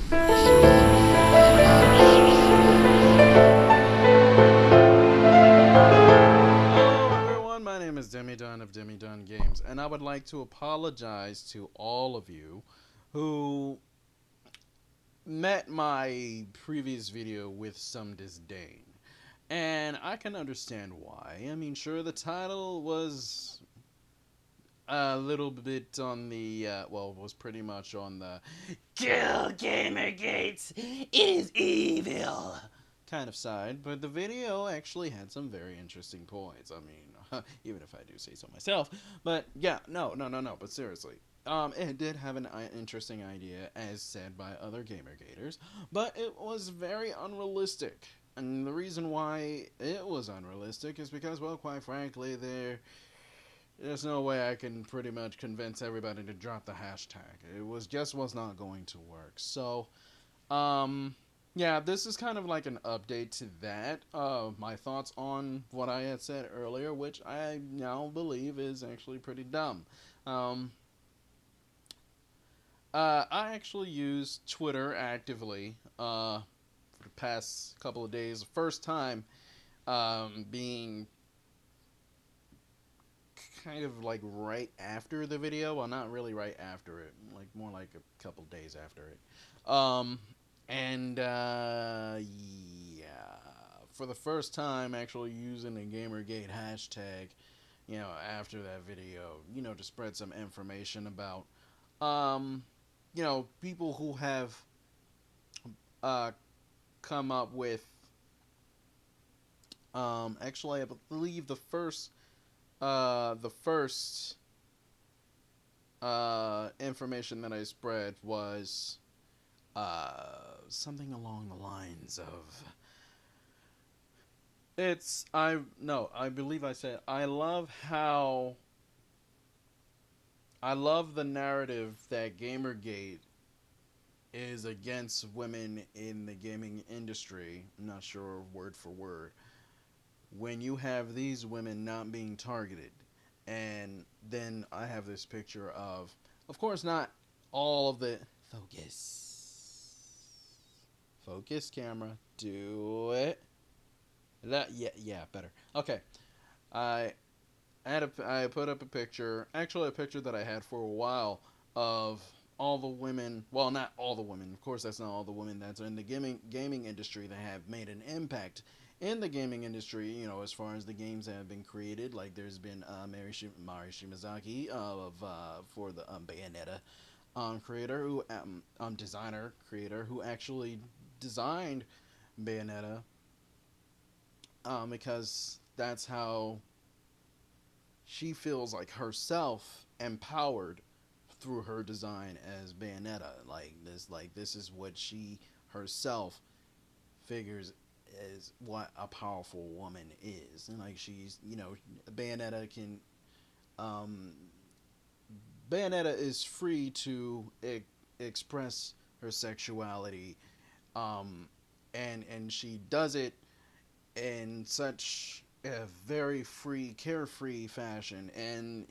Hello everyone, my name is DemiDon of DemiDon Games, and I would like to apologize to all of you who met my previous video with some disdain. And I can understand why. I mean, sure, the title was a little bit on the, was pretty much on the Kill GamerGate, it is evil kind of side, but the video actually had some very interesting points. I mean, even if I do say so myself. But yeah, no, but seriously. It did have an interesting idea, as said by other GamerGaters, but it was very unrealistic. And the reason why it was unrealistic is because, well, quite frankly, there's no way I can pretty much convince everybody to drop the hashtag. It was not going to work. So, yeah, this is kind of like an update to that. My thoughts on what I had said earlier, which I now believe is actually pretty dumb. I actually use Twitter actively for the past couple of days. First time being kind of like right after the video. Well, not really right after it, like more like a couple days after it. And yeah, for the first time, actually using the GamerGate hashtag, after that video, to spread some information about, people who have uh, come up with, actually, I believe the first information that I spread was something along the lines of I believe I said I love the narrative that GamerGate is against women in the gaming industry. I'm not sure word for word. When you have these women not being targeted, and then I have this picture of course, not all of the focus camera, do it. That yeah better. Okay, I I put up a picture, actually a picture that I had for a while of all the women. Well, not all the women. Of course, that's not all the women that's in the gaming industry that have made an impact in the gaming industry. As far as the games that have been created, like there's been Mari Shimazaki of for the Bayonetta creator who designer creator who actually designed Bayonetta because that's how she feels like herself empowered through her design as Bayonetta. This is what she herself figures as what a powerful woman is, and like she's Bayonetta can um, Bayonetta is free to express her sexuality, um, and she does it in such a very free, carefree fashion, and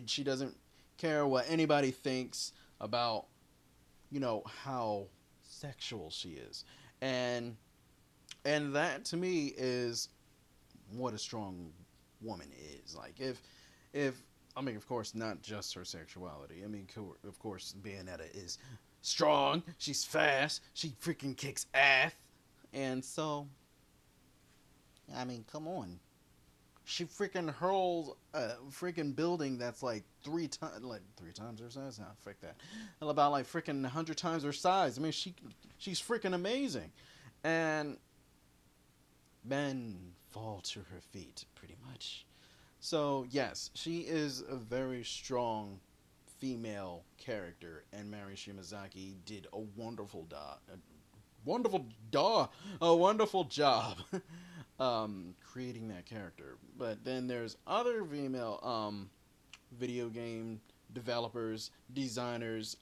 she doesn't care what anybody thinks about, how sexual she is, and that to me is what a strong woman is. Like if I mean, of course, not just her sexuality. I mean, of course, Bayonetta is strong. She's fast. She freaking kicks ass, and so I mean, come on. She freaking hurls a freaking building that's like three times her size. Nah, frick that. About like freaking 100 times her size. I mean, she's freaking amazing, and men fall to her feet pretty much. So yes, she is a very strong female character, and Mari Shimazaki did a wonderful job creating that character. But then there's other female video game developers, designers,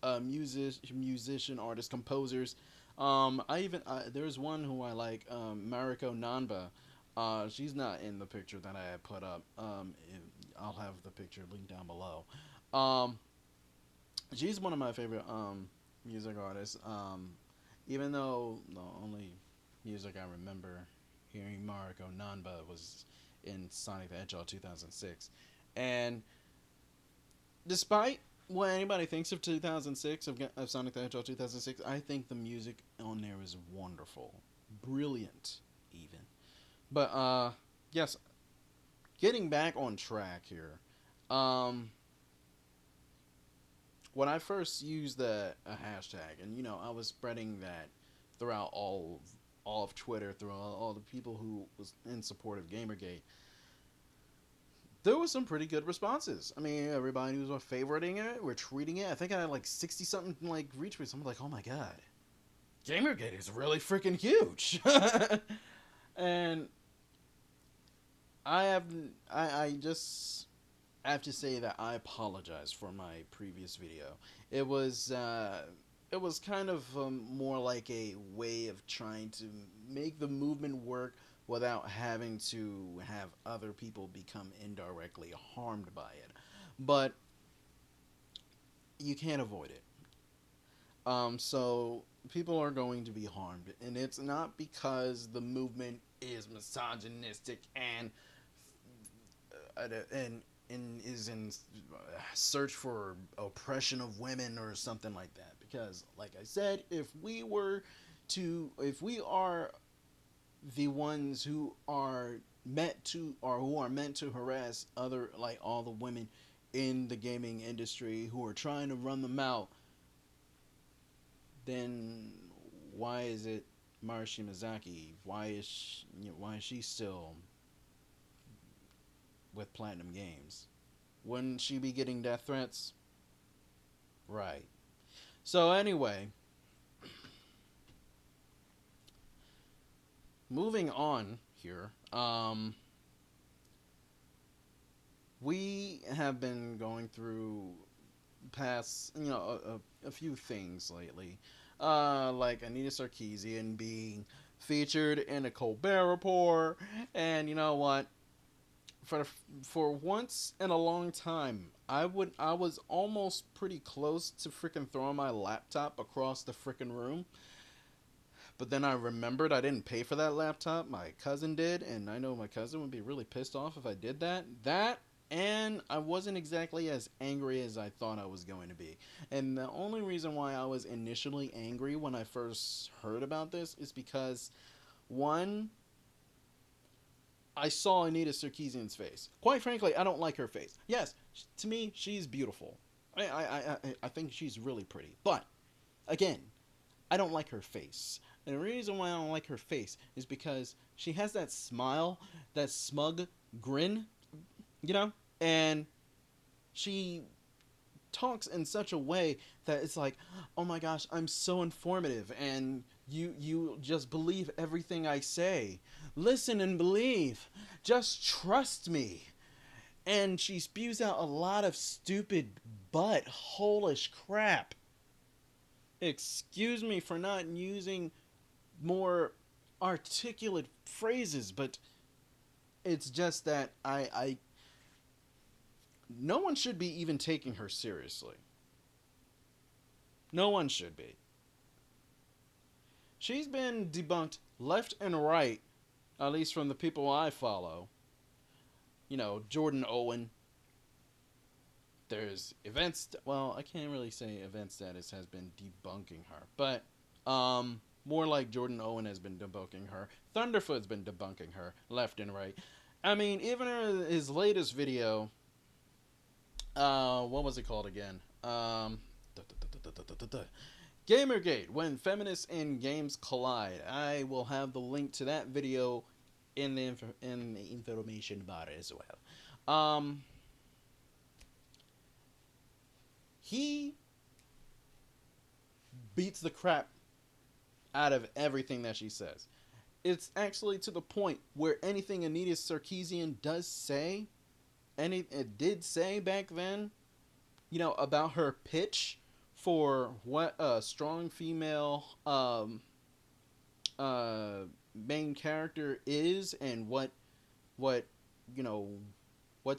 musician, artists, composers. There's one who I like, Mariko Nanba. She's not in the picture that I had put up. I'll have the picture linked down below. She's one of my favorite music artist. Even though the only music I remember hearing Mariko Nanba was in Sonic the Hedgehog 2006, and despite what anybody thinks of 2006 of Sonic the Hedgehog 2006, I think the music on there is wonderful, brilliant, even. But yes, getting back on track here. Um, when I first used a hashtag, and I was spreading that throughout all of Twitter, through all the people who was in support of GamerGate, there was some pretty good responses. I mean, everybody was favoriting it, we're tweeting it. I think I had like 60 something like retweets. I'm like, oh my god, GamerGate is really freaking huge. And I have I just have to say that I apologize for my previous video. It was kind of more like a way of trying to make the movement work without having to have other people become indirectly harmed by it. But you can't avoid it. So people are going to be harmed, and it's not because the movement is misogynistic and is in search for oppression of women or something like that. Because, like I said, if we are the ones who are meant to harass other, like all the women in the gaming industry who are trying to run them out, then why is it Mara Shimazaki? Why is she still with Platinum Games? Wouldn't she be getting death threats? Right. So anyway, moving on here. We have been going through past, a few things lately. Like Anita Sarkeesian being featured in a Colbert Report, and you know what? For once in a long time, I was almost pretty close to freaking throwing my laptop across the freaking room. But then I remembered I didn't pay for that laptop. My cousin did, and I know my cousin would be really pissed off if I did that. And I wasn't exactly as angry as I thought I was going to be. And the only reason why I was initially angry when I first heard about this is because, one, I saw Anita Sarkeesian's face. Quite frankly, I don't like her face. Yes, to me, she's beautiful. I think she's really pretty. But, again, I don't like her face. And the reason why I don't like her face is because she has that smile, that smug grin, and she talks in such a way that it's like, oh my gosh, I'm so informative, and you just believe everything I say. Listen and believe. Just trust me. And she spews out a lot of stupid butthole-ish crap. Excuse me for not using more articulate phrases, but it's just that no one should be even taking her seriously. No one should be. She's been debunked left and right, at least from the people I follow. Jordan Owen. There's events. Well, I can't really say event status has been debunking her, but more like Jordan Owen has been debunking her. Thunderfoot's been debunking her left and right. I mean, even his latest video. What was it called again? GamerGate, when feminists and games collide. I will have the link to that video in the information bar as well. He beats the crap out of everything that she says. It's actually to the point where anything Anita Sarkeesian does say, and it did say back then, about her pitch for what a strong female main character is, and what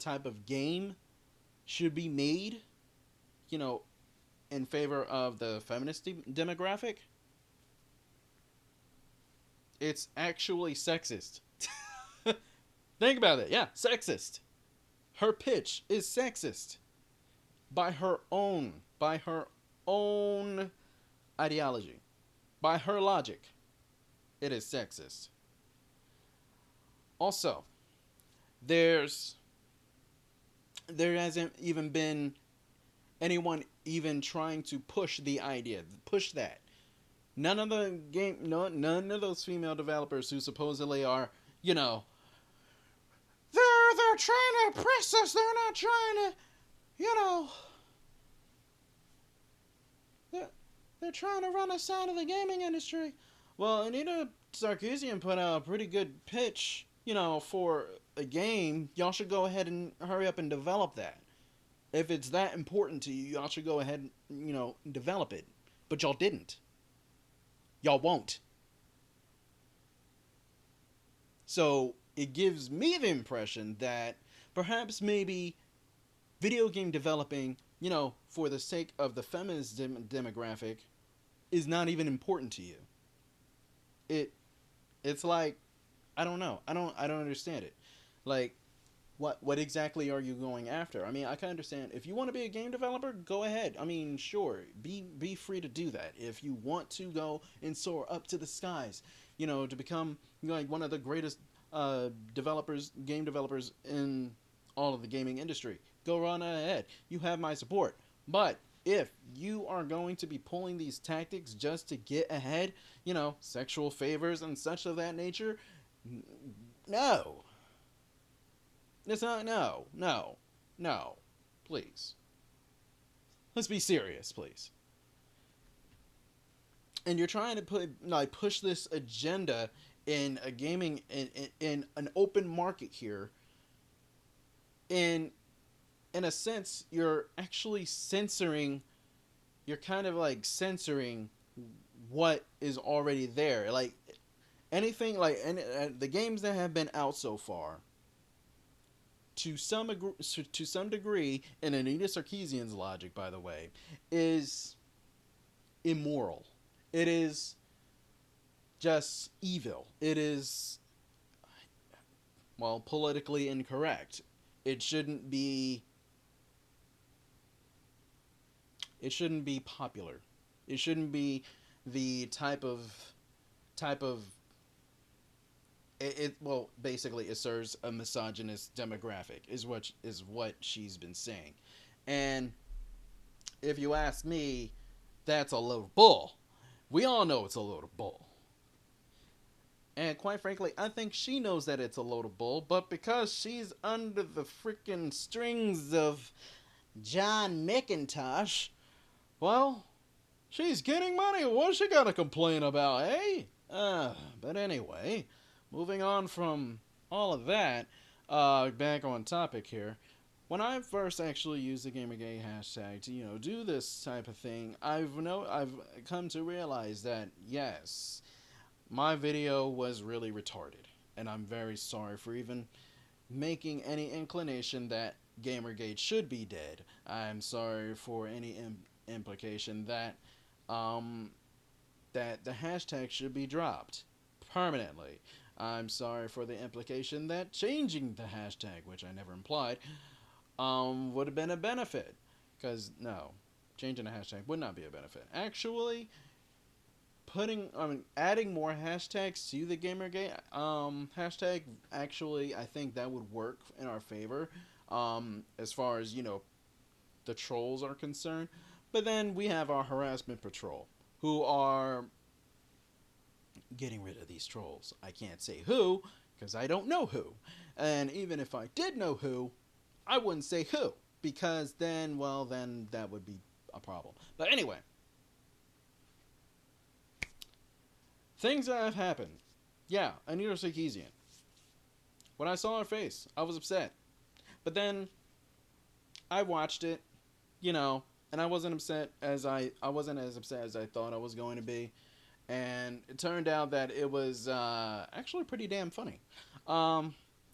type of game should be made, in favor of the feminist demographic, it's actually sexist. Think about it. Yeah, sexist. Her pitch is sexist by her own ideology, by her logic. It is sexist. Also, there hasn't even been anyone even trying to push the idea, push that. None of those female developers who supposedly are, you know, they're trying to oppress us. They're not trying to, you know, they're trying to run us out of the gaming industry. Well, Anita Sarkeesian put out a pretty good pitch, you know, for a game. Y'all should go ahead and hurry up and develop that. If it's that important to you, y'all should go ahead and, you know, develop it. But y'all didn't. Y'all won't. So it gives me the impression that perhaps maybe video game developing, you know, for the sake of the feminist demographic is not even important to you. It's like, I don't know. I don't understand it. Like, what exactly are you going after? I mean, I can understand if you want to be a game developer, go ahead. I mean, sure, be free to do that. If you want to go and soar up to the skies, you know, to become, you know, like one of the greatest game developers in all of the gaming industry, go run ahead. You have my support. But if you are going to be pulling these tactics just to get ahead, you know, sexual favors and such of that nature, no. It's not, no, please. Let's be serious, please. And you're trying to push this agenda in a gaming, in an open market here. In a sense, you're actually censoring, you're kind of like censoring what is already there. Like, anything, like, the games that have been out so far, to some degree, in Anita Sarkeesian's logic, by the way, is immoral. It is just evil. It is, well, politically incorrect. It shouldn't be popular. It shouldn't be the type of well, basically it serves a misogynist demographic is what she's been saying. And if you ask me, that's a load of bull. We all know it's a load of bull. And quite frankly, I think she knows that it's a load of bull, but because she's under the freaking strings of John McIntosh, well, she's getting money. What's she got to complain about, eh? But anyway, moving on from all of that, back on topic here. When I first actually used the GamerGate hashtag to, you know, do this type of thing, I've come to realize that, yes, my video was really retarded. And I'm very sorry for even making any inclination that GamerGate should be dead. I'm sorry for any implication that, that the hashtag should be dropped permanently. I'm sorry for the implication that changing the hashtag, which I never implied, would have been a benefit. Because, no, changing the hashtag would not be a benefit. Actually, adding more hashtags to the GamerGate hashtag, actually, I think that would work in our favor, as far as, you know, the trolls are concerned. But then we have our harassment patrol, who are getting rid of these trolls. I can't say who, because I don't know who. And even if I did know who, I wouldn't say who, because then, well, then that would be a problem. But anyway, things that have happened. Yeah, Anita Sarkeesian. When I saw her face, I was upset. But then I watched it, you know, and I wasn't as upset as I thought I was going to be. And it turned out that it was actually pretty damn funny.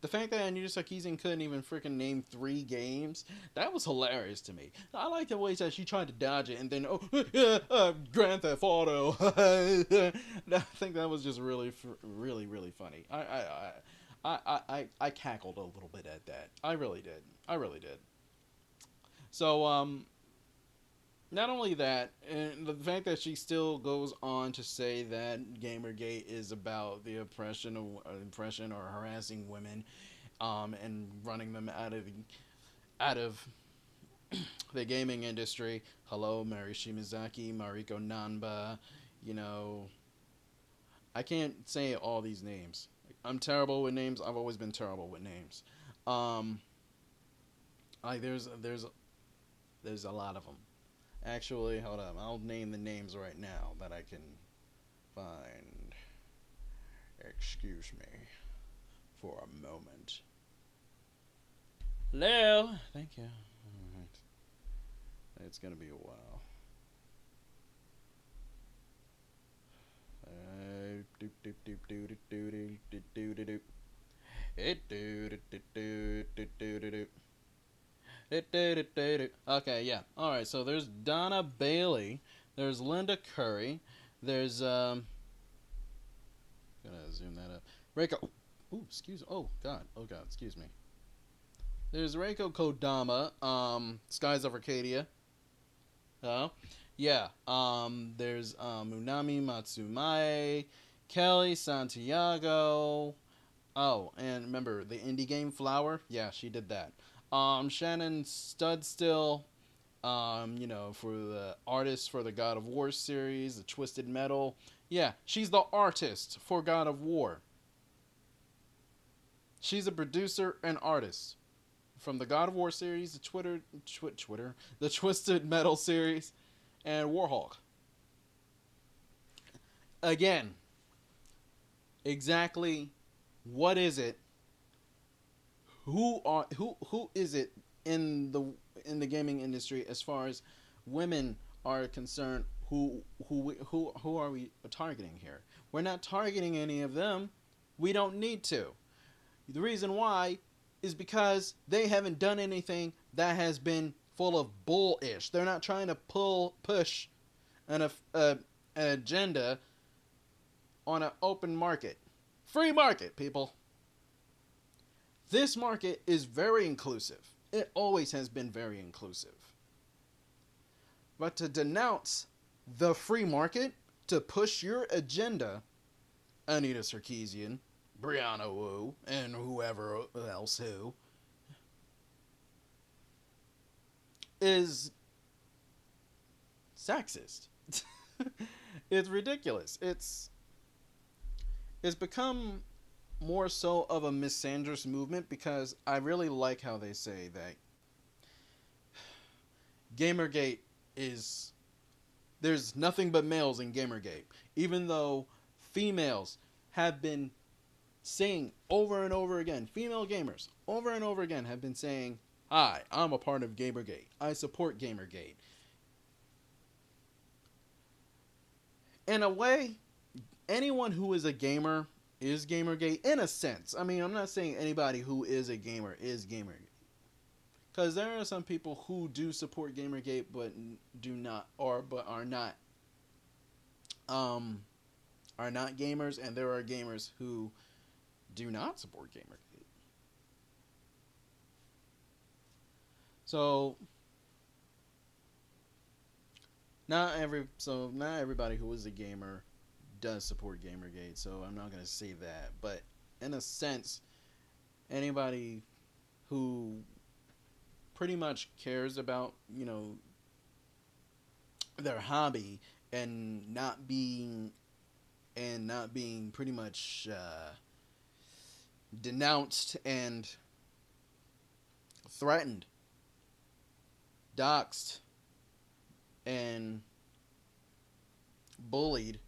The fact that Anita Sarkeesian couldn't even freaking name 3 games, that was hilarious to me. I like the way that she tried to dodge it and then, Grand Theft Auto. I think that was just really, really funny. I cackled a little bit at that. I really did. I really did. So, not only that, and the fact that she still goes on to say that GamerGate is about the oppression or harassing women, and running them out of the gaming industry. Hello, Mari Shimazaki, Mariko Nanba. You know, I can't say all these names. I'm terrible with names. I've always been terrible with names. Um, like there's a lot of them. Actually, hold up. I'll name the names right now that I can find. Excuse me for a moment. Hello. Thank you. All right. It's gonna be a while. Doop doop doop doop doop doop doop doop doop. It doop doop doop doop doop doop. Okay, yeah. All right. So there's Donna Bailey. There's Linda Curry. There's Gonna zoom that up. Reiko. Ooh, excuse. Oh God. Oh God. Excuse me. There's Reiko Kodama. Skies of Arcadia. Yeah. There's Munami Matsumae, Kelly Santiago. Oh, and remember the indie game Flower? Yeah, she did that. Shannon Studstill. For the artist for the God of War series, the Twisted Metal. Yeah, she's the artist for God of War. She's a producer and artist from the God of War series, the Twisted Metal series, and Warhawk. Again, exactly what is it? Who is it in the gaming industry as far as women are concerned? Who are we targeting here? We're not targeting any of them. We don't need to. The reason why is because they haven't done anything that has been full of bullish. They're not trying to push an agenda on an open market. Free market, people. This market is very inclusive. It always has been very inclusive. But to denounce the free market, to push your agenda, Anita Sarkeesian, Brianna Wu, and whoever else who, is sexist. It's ridiculous. It's become more so of a misandrous movement because I really like how they say that Gamergate is, there's nothing but males in Gamergate, even though females have been saying over and over again, female gamers over and over again have been saying, hi, I'm a part of Gamergate. I support Gamergate. In a way, anyone who is a gamer is Gamergate in a sense. I mean, I'm not saying anybody who is a gamer is Gamergate. Because there are some people who do support Gamergate but are not gamers, and there are gamers who do not support Gamergate. So not everybody who is a gamer does support Gamergate, so I'm not going to say that. But in a sense, anybody who pretty much cares about, their hobby and not being pretty much denounced and threatened, doxxed, and bullied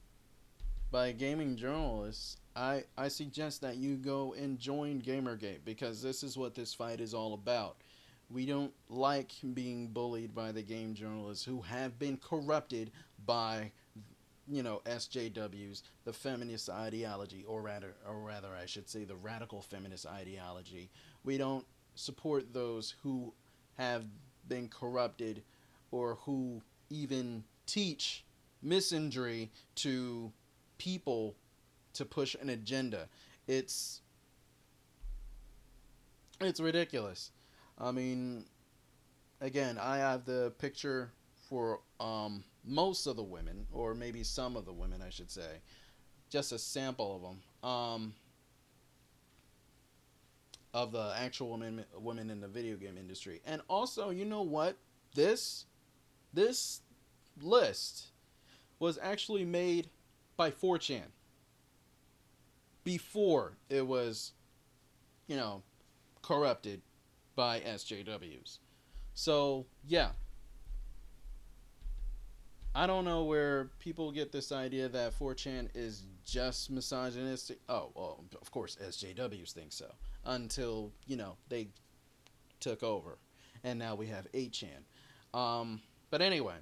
by gaming journalists, I suggest that you go and join Gamergate, because this is what this fight is all about. We don't like being bullied by the game journalists who have been corrupted by, SJWs, the feminist ideology, or rather, I should say, the radical feminist ideology. We don't support those who have been corrupted or who even teach misandry to people to push an agenda. It's it's ridiculous. I mean, again, I have the picture for most of the women, or maybe some of the women, I should say, just a sample of them, of the actual women in the video game industry. And also, you know what? This list was actually made by 4chan before it was, you know, corrupted by SJWs. So, yeah. I don't know where people get this idea that 4chan is just misogynistic. Oh, well, of course, SJWs think so. Until, they took over. And now we have 8chan. But anyway,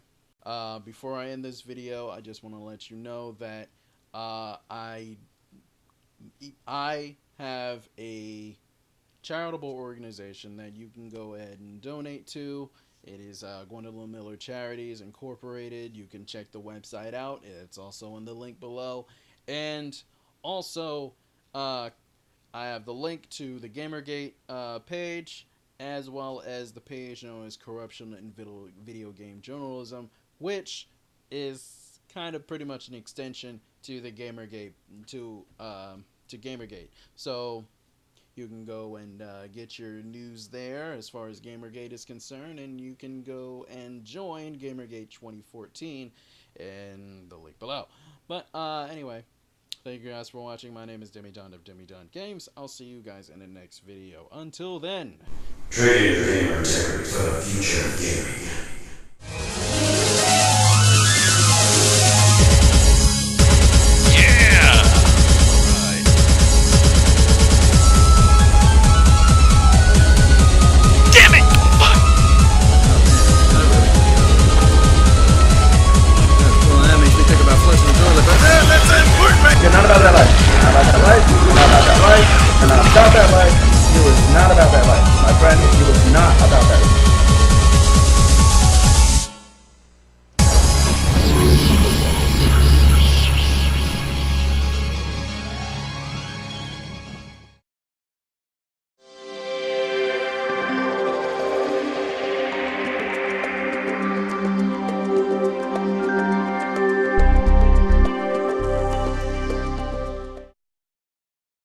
before I end this video, I just want to let you know that I have a charitable organization that you can go ahead and donate to. It is Gwendolyn Miller Charities Incorporated. You can check the website out. It's also in the link below. And also, I have the link to the GamerGate page, as well as the page known as Corruption in Video Game Journalism, which is kind of pretty much an extension to the GamerGate, to GamerGate. So you can go and get your news there as far as GamerGate is concerned, and you can go and join GamerGate 2014 in the link below. But anyway, thank you guys for watching. My name is DemiDon of DemiDon Games. I'll see you guys in the next video. Until then, trade your gamer integrity for the future of gaming.